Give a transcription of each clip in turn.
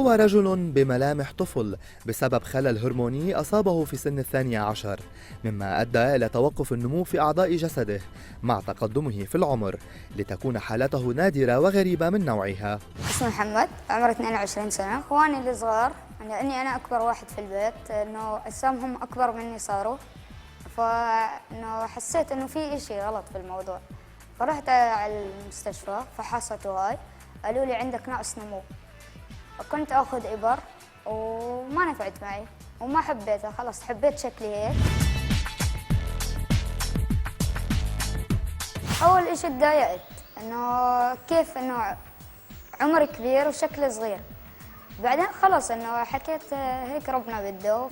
هو رجل بملامح طفل بسبب خلل هرموني أصابه في سن 12، مما أدى إلى توقف النمو في أعضاء جسده مع تقدمه في العمر، لتكون حالته نادرة وغريبة من نوعها. اسمي محمد، عمري 22 سنة. اخواني الصغار لاني انا اكبر واحد في البيت، انه اجسامهم اكبر مني صاروا، فانه حسيت انه في اشي غلط في الموضوع، فرحت على المستشفى فحصت هاي، قالوا لي عندك نقص نمو. فكنت اخذ ابر وما نفعت معي وما حبيتها، خلص حبيت شكلي هيك. اول اشي اتضايقت انه كيف انه عمري كبير وشكلي صغير، بعدين خلص انه حكيت هيك ربنا بده،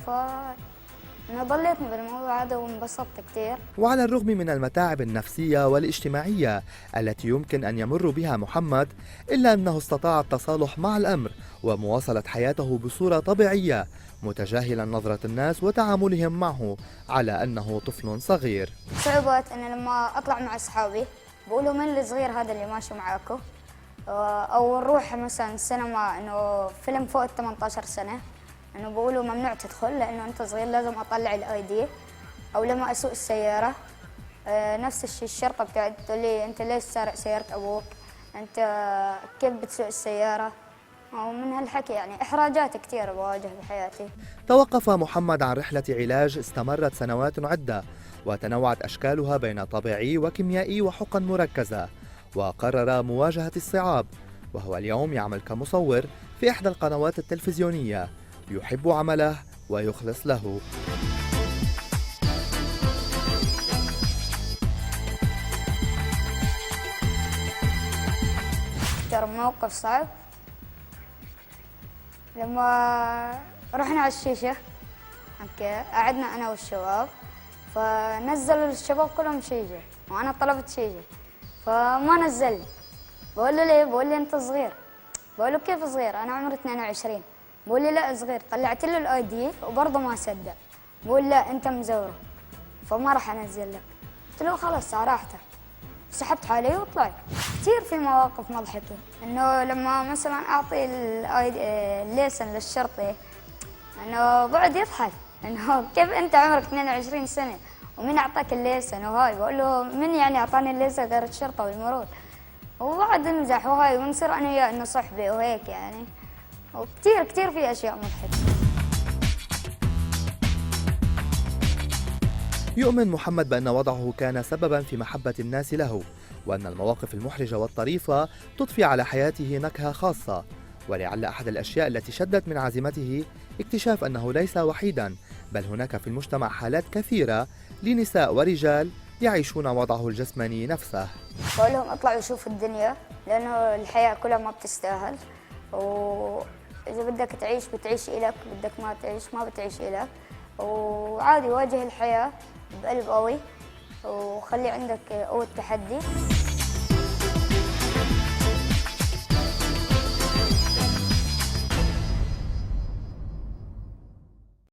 انه ضليتني بالموضوع هذا وانبسطت كثير. وعلى الرغم من المتاعب النفسية والاجتماعية التي يمكن أن يمر بها محمد، إلا أنه استطاع التصالح مع الأمر ومواصلة حياته بصورة طبيعية، متجاهلا نظرة الناس وتعاملهم معه على أنه طفل صغير. صعوبات انه لما اطلع مع اصحابي بقولوا من الصغير هذا اللي ماشي معاكم، او نروح مثلا السينما انه فيلم فوق ال 18 سنه، انه بقولوا ممنوع تدخل لانه انت صغير، لازم اطلع الاي دي. او لما اسوق السياره نفس الشيء، الشرطه بتقعد تقول لي انت ليش سارق سياره ابوك، انت كيف بتسوق السياره، ومن هالحكي يعني احراجات كثير بواجه بحياتي. توقف محمد عن رحلة علاج استمرت سنوات عدة، وتنوعت أشكالها بين طبيعي وكيميائي وحقن مركزة، وقرر مواجهة الصعاب، وهو اليوم يعمل كمصور في إحدى القنوات التلفزيونية، يحب عمله ويخلص له. ترى موقف صعب لما رحنا على الشيشة، اوكي قعدنا انا والشباب، فنزلوا الشباب كلهم شيشة وانا طلبت شيشة، فما نزل لي. بقول له ليه؟ بقول لي انت صغير. بقول له كيف صغير؟ انا عمري 22. بقول لي لا صغير. طلعت له الاي دي وبرضه ما صدق، بقول لا انت مزوره فما راح انزل لك. قلت له خلص على راحتك، سحبت حالي وطلعت. كثير في مواقف مضحكة، انه لما مثلا اعطي الليسن للشرطي انه بقعد يضحك، انه كيف انت عمرك 22 سنة ومين اعطاك الليسن وهاي. بقول له من يعني اعطاني الليسن غير الشرطة والمرور، وبقعد نمزح وهاي ونصير انا وياه انه صحبة وهيك يعني. وكثير كثير في اشياء مضحكة. يؤمن محمد بأن وضعه كان سببا في محبة الناس له، وأن المواقف المحرجة والطريفة تضفي على حياته نكهة خاصة، ولعل أحد الأشياء التي شدت من عزيمته اكتشاف أنه ليس وحيدا، بل هناك في المجتمع حالات كثيرة لنساء ورجال يعيشون وضعه الجسماني نفسه. بقول لهم اطلعوا شوفوا الدنيا، لانه الحياة كلها ما بتستاهل، وإذا بدك تعيش بتعيش إلك، بدك ما تعيش ما بتعيش إلك، وعادي واجه الحياة بقلب قوي وخلي عندك قوة تحدي.